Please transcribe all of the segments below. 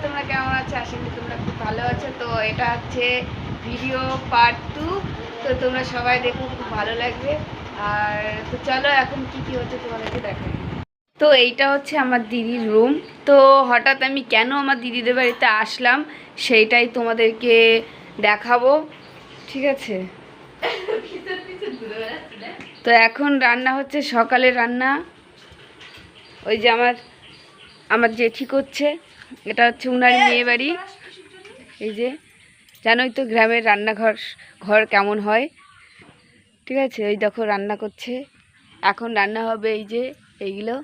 তোমরা কেমন আছো? আশা করি তোমরা খুব ভালো আছো। তো এটা হচ্ছে ভিডিও পার্ট 2। তো তোমরা সবাই দেখো, খুব ভালো লাগবে। আর তো চলো এখন কি কি হচ্ছে তোমাদেরকে দেখাই। তো এইটা হচ্ছে আমার দিদির রুম। তো হঠাৎ আমি কেন আমার দিদিদের বাড়িতে আসলাম সেইটাই তোমাদেরকে দেখাবো, ঠিক আছে? তো এখন রান্না হচ্ছে, সকালের রান্না। ওই যে আমার জেঠি করছে, এটা হচ্ছে উনার মেয়ে বাড়ি। এই যে জানোই তো গ্রামের ঘর কেমন হয়, ঠিক আছে? ওই দেখো রান্না করছে, এখন রান্না হবে এই যে এইগুলো।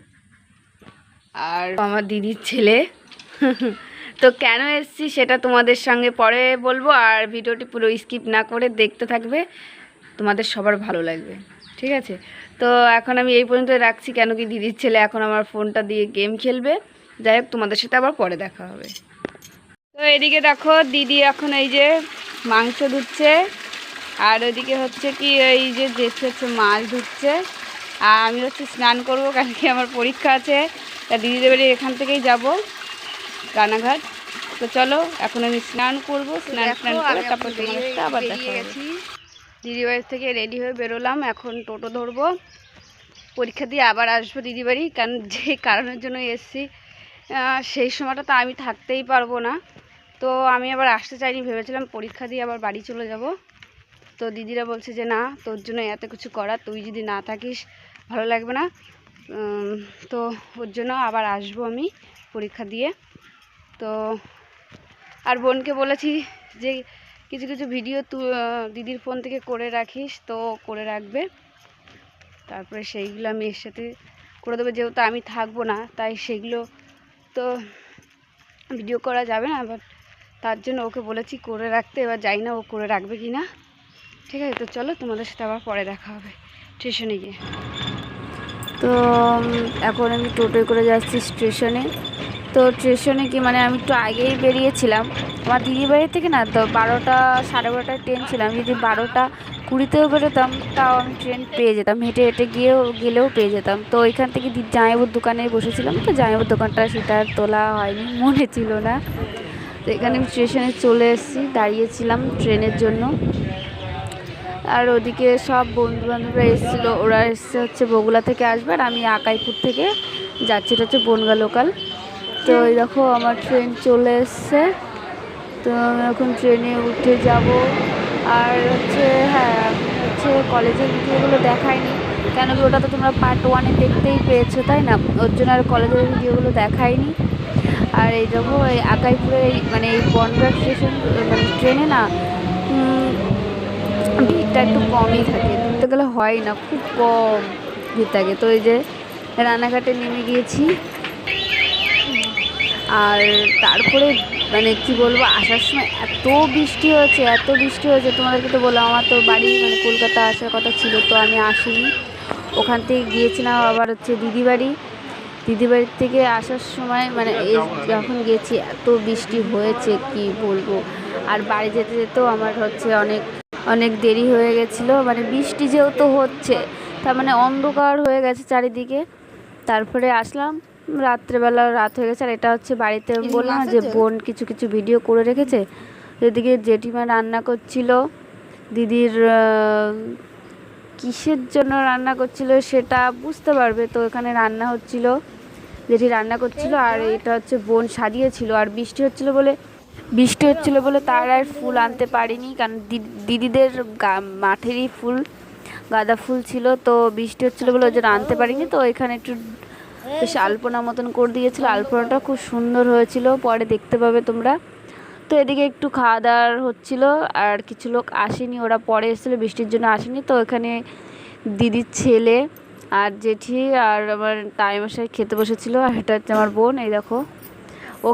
আর আমার দিদির ছেলে তো কেন এসছি সেটা তোমাদের সঙ্গে পরে বলবো, আর ভিডিওটি পুরো স্কিপ না করে দেখতে থাকবে, তোমাদের সবার ভালো লাগবে, ঠিক আছে? তো এখন আমি এই পর্যন্ত রাখছি, কেন কি দিদির ছেলে এখন আমার ফোনটা দিয়ে গেম খেলবে। যাই হোক, তোমাদের সাথে আবার পরে দেখা হবে। তো এদিকে দেখো দিদি এখন এই যে মাংস ধুচ্ছে, আর ওইদিকে হচ্ছে কি এই যে জেঠি হচ্ছে মাছ ধুচ্ছে, আর আমি হচ্ছে স্নান করবো, কারণ কি আমার পরীক্ষা আছে। তা দিদিদের বাড়ি এখান থেকেই যাব রানাঘাট। তো চলো এখন আমি স্নান করবো, স্নান করে তারপর তোমাদের সাথে আবার দেখা গেছি। দিদি বাড়ি থেকে রেডি হয়ে বেরোলাম, এখন টোটো ধরবো, পরীক্ষা দিয়ে আবার আসবো দিদি বাড়ি। কারণ যে কারণের জন্য এসছি সেই সময়টা তো আমি থাকতেই পারবো না। তো আমি আবার আসতে চাইনি, ভেবেছিলাম পরীক্ষা দিয়ে আবার বাড়ি চলে যাব। তো দিদিরা বলছে যে না, তোর জন্য এত কিছু করা, তুই যদি না থাকিস ভালো লাগবে না। তো ওর জন্য আবার আসবো আমি পরীক্ষা দিয়ে। তো আর বোনকে বলেছি যে কিছু কিছু ভিডিও দিদির ফোন থেকে করে রাখিস, তো করে রাখবে, তারপরে সেইগুলো আমি এর সাথে করে দেবো। যেহেতু আমি থাকবো না, তাই সেগুলো তো ভিডিও করা যাবে না, বাট তার জন্য ওকে বলেছি করে রাখতে। এবার যাই না ও করে রাখবে কি না, ঠিক আছে? তো চলো তোমাদের সাথে আবার পরে দেখা হবে স্টেশনে গিয়ে। তো এখন আমি টোটোয় করে যাচ্ছি স্টেশনে। তো স্টেশনে কি মানে আমি একটু আগেই বেরিয়েছিলাম আমার দিদির বাড়ি থেকে, না তো 12টা সাড়ে 12টায় ট্রেন ছিল। আমি যদি 12টা 20তেও বেরোতাম তাও আমি ট্রেন পেয়ে যেতাম, হেঁটে হেঁটে গেলেও পেয়ে যেতাম। তো ওইখান থেকে জামাইবাবুর দোকানে বসেছিলাম, তো জামাইবাবুর দোকানটা সেটা আর তোলা হয়নি, মনে ছিল না। তো এখানে আমি স্টেশনে চলে এসেছি, দাঁড়িয়েছিলাম ট্রেনের জন্য। আর ওদিকে সব বন্ধুবান্ধবরা এসেছিলো, ওরা এসছে হচ্ছে বগুড়া থেকে আসবে, আর আমি আকাইপুর থেকে যাচ্ছি, এটা হচ্ছে বনগাঁ লোকাল। তো এই দেখো আমার ট্রেন চলে এসছে, তো আমি এখন ট্রেনে উঠে যাব। আর হচ্ছে হ্যাঁ, আমি হচ্ছে কলেজের ভিডিওগুলো দেখাইনি, কেন কি ওটা তো তোমরা পার্ট 1-এ দেখতেই পেয়েছো, তাই না? ওর জন্য আর কলেজের ভিডিওগুলো দেখাইনি। আর এই দেখো এই আকাইপুরে মানে এই বনগাঁ স্টেশন মানে ট্রেনে না ভিড়টা একটু কমই থাকে, ধরতে গেলে হয় না, খুব কম ভিড় থাকে। তো এই যে রানাঘাটে নেমে গিয়েছি, আর তারপরে মানে কি বলবো, আসার সময় এত বৃষ্টি হয়েছে, তোমাদেরকে তো বললাম আমার তো বাড়ি মানে কলকাতা আসার কথা ছিল, তো আমি আসিনি। ওখান থেকে গিয়েছিলাম আবার হচ্ছে দিদি বাড়ির থেকে আসার সময় মানে যখন গেছি এত বৃষ্টি হয়েছে কি বলবো। আর বাড়ি যেতে যেতেও আমার হচ্ছে অনেক দেরি হয়ে গেছিলো, মানে বৃষ্টি যেহেতু হচ্ছে তার মানে অন্ধকার হয়ে গেছে চারিদিকে। তারপরে আসলাম, রাত্রেবেলা রাত হয়ে গেছে। আর এটা হচ্ছে বাড়িতে বললাম যে বোন কিছু কিছু ভিডিও করে রেখেছে। এদিকে জেঠিমা রান্না করছিল, দিদির কিসের জন্য রান্না করছিল সেটা বুঝতে পারবে। তো এখানে রান্না হচ্ছিল, জেঠি রান্না করছিল, আর এটা হচ্ছে বোন সাজিয়েছিল। আর বৃষ্টি হচ্ছিল বলে তার আর ফুল আনতে পারিনি, কারণ দিদিদের মাঠেরই ফুল গাঁদা ফুল ছিল, তো বৃষ্টি হচ্ছিলো বলে ওই জন্য আনতে পারিনি। তো এখানে একটু বেশ আলপনা মতন করে দিয়েছিল, আলপনাটা খুব সুন্দর হয়েছিল, পরে দেখতে পাবে তোমরা। তো এদিকে একটু খাওয়া দাওয়া হচ্ছিলো, আর কিছু লোক আসেনি, ওরা পরে এসেছিলো, বৃষ্টির জন্য আসেনি। তো এখানে দিদির ছেলে আর জেঠি আর আমার তাইমশাই খেতে বসেছিল, আর এটা হচ্ছে আমার বোন। এই দেখো ও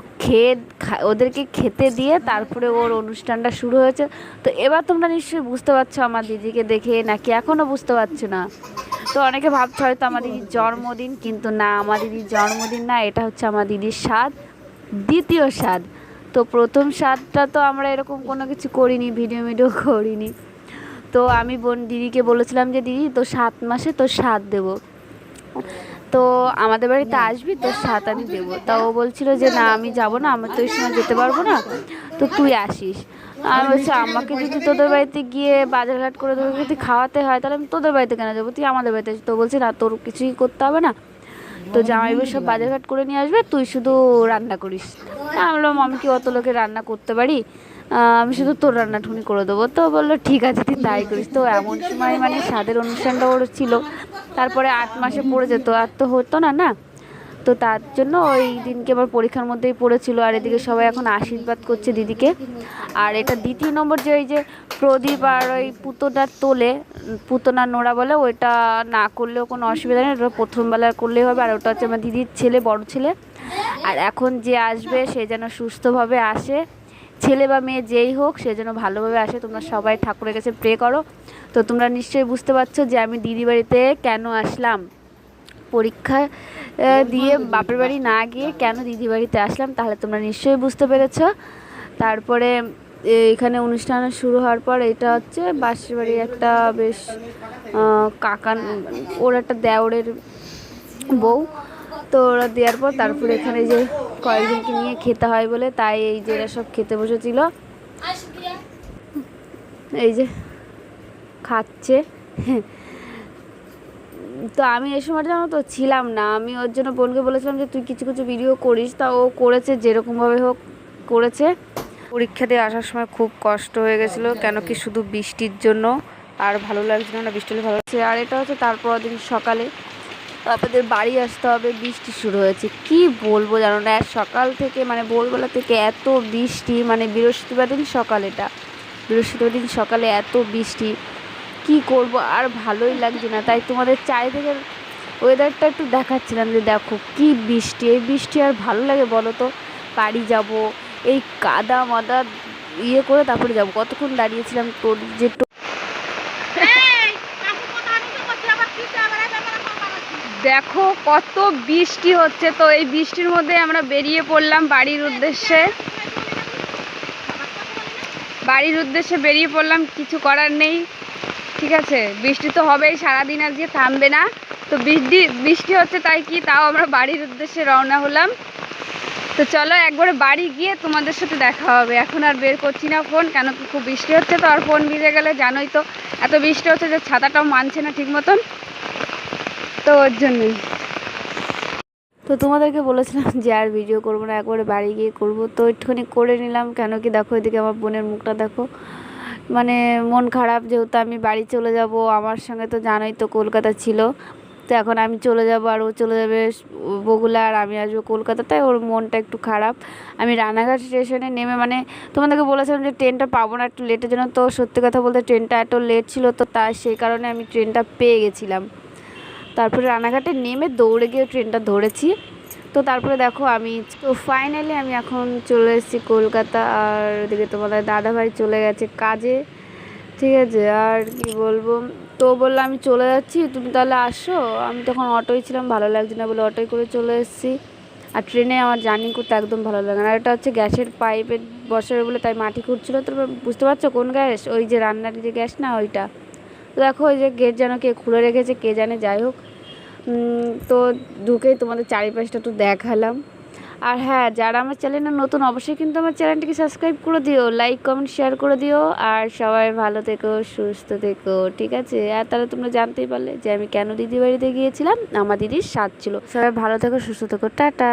ওদেরকে খেতে দিয়ে তারপরে ওর অনুষ্ঠানটা শুরু হয়েছে। তো এবার তোমরা নিশ্চয়ই বুঝতে পারছো আমার দিদিকে দেখে, নাকি এখনও বুঝতে পারছো না? তো অনেকে ভাবছে হয়তো আমার দিদির জন্মদিন, কিন্তু না, আমার দিদির জন্মদিন না, এটা হচ্ছে আমার দিদির দ্বিতীয় স্বাদ। তো প্রথম স্বাদটা তো আমরা এরকম কোনো কিছু করিনি, ভিডিও করিনি। তো আমি দিদিকে বলেছিলাম যে দিদি তো 7 মাসে তো স্বাদ দেবো। তো আমাদের বাড়িতে আসবি, তোর সাথ আমি দেবো। তা ও বলছিল যে না আমি যাব না, আমি তো ওই সময় যেতে পারবো না, তো তুই আসিস। আমি বলছি আমাকে যদি তোদের বাড়িতে গিয়ে বাজারঘাট করে তোকে যদি খাওয়াতে হয় তাহলে আমি তোদের বাড়িতে কেন যাবো, তুই আমাদের বাড়িতে আসিস। তো বলছি না তোর কিছুই করতে হবে না, তো জামাইবাবু সব বাজারঘাট করে নিয়ে আসবে, তুই শুধু রান্না করিস। আমি বললাম আমি কি অত লোকে রান্না করতে পারি, আমি শুধু তোর রান্না ঠুনি করে দেবো। তো বললো ঠিক আছে তুই তাই করিস। তো এমন সময় মানে স্বাদের অনুষ্ঠানটা ওর ছিল, তারপরে 8 মাসে পড়ে যেত, আর তো হতো না না। তো তার জন্য ওই দিনকে আবার পরীক্ষার মধ্যেই পড়েছিল। আর এদিকে সবাই এখন আশীর্বাদ করছে দিদিকে। আর এটা দ্বিতীয় নম্বর যে ওই যে প্রদীপ আর ওই পুতোটার তোলে, পুতনা নোড়া বলে, ওইটা না করলেও কোনো অসুবিধা নেই, ওটা প্রথমবেলা করলেই হবে। আর ওটা হচ্ছে আমার দিদির ছেলে, বড় ছেলে। আর এখন যে আসবে সে যেন সুস্থভাবে আসে, ছেলে বা মেয়ে যেই হোক সে যেন ভালোভাবে আসে। তোমরা সবাই ঠাকুরের কাছে প্রে করো। তো তোমরা নিশ্চয়ই বুঝতে পারছো যে আমি দিদি বাড়িতে কেন আসলাম, পরীক্ষা দিয়ে বাপের বাড়ি না গিয়ে কেন দিদি বাড়িতে আসলাম, তাহলে তোমরা নিশ্চয়ই বুঝতে পেরেছ। তারপরে এখানে অনুষ্ঠান শুরু হওয়ার পর এটা হচ্ছে বাসের বাড়ির একটা বেশ কাকা, ওর একটা দেওরের বউ। তো ওরা দেওয়ার পর তারপরে এখানে যে কয়েকজনকে নিয়ে খেতে হয় বলে তাই এই যে এরা সব খেতে বসেছিল, এই যে খাচ্ছে। তো আমি এই সময়টা জানো তো ছিলাম না, আমি ওর জন্য বোনকে বলেছিলাম যে তুই কিছু কিছু ভিডিও করিস, তা ও করেছে, যেরকমভাবে হোক করেছে। পরীক্ষা দিয়ে আসার সময় খুব কষ্ট হয়ে গেছিলো, কেন কি শুধু বৃষ্টির জন্য, আর ভালো লাগছিল না, বৃষ্টি হলে ভালো লাগছে। আর এটা হচ্ছে তারপর দিন সকালে আপনাদের বাড়ি আসতে হবে, বৃষ্টি শুরু হয়েছে। কি বলবো জানো না, সকাল থেকে মানে ভোরবেলা থেকে এত বৃষ্টি, মানে বৃহস্পতিবার দিন সকাল, এটা বৃহস্পতিবার দিন সকালে এত বৃষ্টি, কি করব আর ভালোই লাগছে না। তাই তোমাদের চারিদিকে ওয়েদারটা একটু দেখাচ্ছিলাম যে দেখো কি বৃষ্টি, এই বৃষ্টি আর ভালো লাগে বলো তো। বাড়ি যাব এই কাদা মাদা ইয়ে করে তারপরে যাব, কতক্ষণ দাঁড়িয়েছিলাম তোর যে দেখো কত বৃষ্টি হচ্ছে। তো এই বৃষ্টির মধ্যে আমরা বেরিয়ে পড়লাম বাড়ির উদ্দেশ্যে, বেরিয়ে পড়লাম, কিছু করার নেই, ঠিক আছে। বৃষ্টি তো হবেই, সারাদিন আজকে থামবে না। তো বৃষ্টি হচ্ছে তাই কি, তাও আমরা বাড়ির উদ্দেশ্যে রওনা হলাম। তো চলো একবারে বাড়ি গিয়ে তোমাদের সাথে দেখা হবে। এখন আর বের করছি না ফোন, কেন কি খুব বৃষ্টি হচ্ছে, তো আর ফোন ভিজে গেলে জানোই তো এত বৃষ্টি হচ্ছে যে ছাতাটাও মানছে না ঠিক মতন, তো ওর জন্যই। তো তোমাদেরকে বলেছিলাম যে আর ভিডিও করবো না, একবারে বাড়ি গিয়ে করবো, তো একটুখানি করে নিলাম। কেন কি দেখো এদিকে আমার বোনের মুখটা দেখো, মানে মন খারাপ, যেহেতু আমি বাড়ি চলে যাব। আমার সঙ্গে তো জানোই তো কলকাতা ছিল, তো এখন আমি চলে যাব আর ও চলে যাবে বগুলা, আর আমি আসবো কলকাতা, তাই ওর মনটা একটু খারাপ। আমি রানাঘাট স্টেশনে নেমে, মানে তোমাদেরকে বলেছিলাম যে ট্রেনটা পাবো না একটু লেটের জন্য, তো সত্যি কথা বলতে ট্রেনটা এত লেট ছিল, তো তাই সেই কারণে আমি ট্রেনটা পেয়ে গেছিলাম। তারপরে রানাঘাটে নেমে দৌড়ে গিয়ে ট্রেনটা ধরেছি। তো তারপরে দেখো আমি তো ফাইনালি আমি এখন চলে এসেছি কলকাতা। আর ওদিকে তোমাদের দাদাভাই চলে গেছে কাজে, ঠিক আছে। আর কি বলবো, তো বললো আমি চলে যাচ্ছি, তুমি তাহলে আসো। আমি তখন অটোয় ছিলাম, ভালো লাগছে না বলে অটোয় করে চলে এসেছি। আর ট্রেনে আমার জার্নি করতে একদম ভালো লাগে না। আর এটা হচ্ছে গ্যাসের পাইপের বসাবে বলে তাই মাটি খুঁড়ছিলো। তো বুঝতে পারছো কোন গ্যাস, ওই যে রান্নার যে গ্যাস না ওইটা। তো দেখো ওই যে গেট যেন কে খুলে রেখেছে কে জানে, যাই হোক। তো ঢুকেই তোমাদের চারিপাশটা একটু দেখালাম। আর হ্যাঁ, যারা আমার চ্যানেলে নতুন অবশ্যই কিন্তু আমার চ্যানেলটিকে সাবস্ক্রাইব করে দিও, লাইক কমেন্ট শেয়ার করে দিও। আর সবাই ভালো থেকো, সুস্থ থেকো, ঠিক আছে। আর তাহলে তোমরা জানতেই পারলে যে আমি কেন দিদি বাড়িতে গিয়েছিলাম, আমার দিদির সাথ ছিল। সবাই ভালো থেকো, সুস্থ থেকো, টাটা।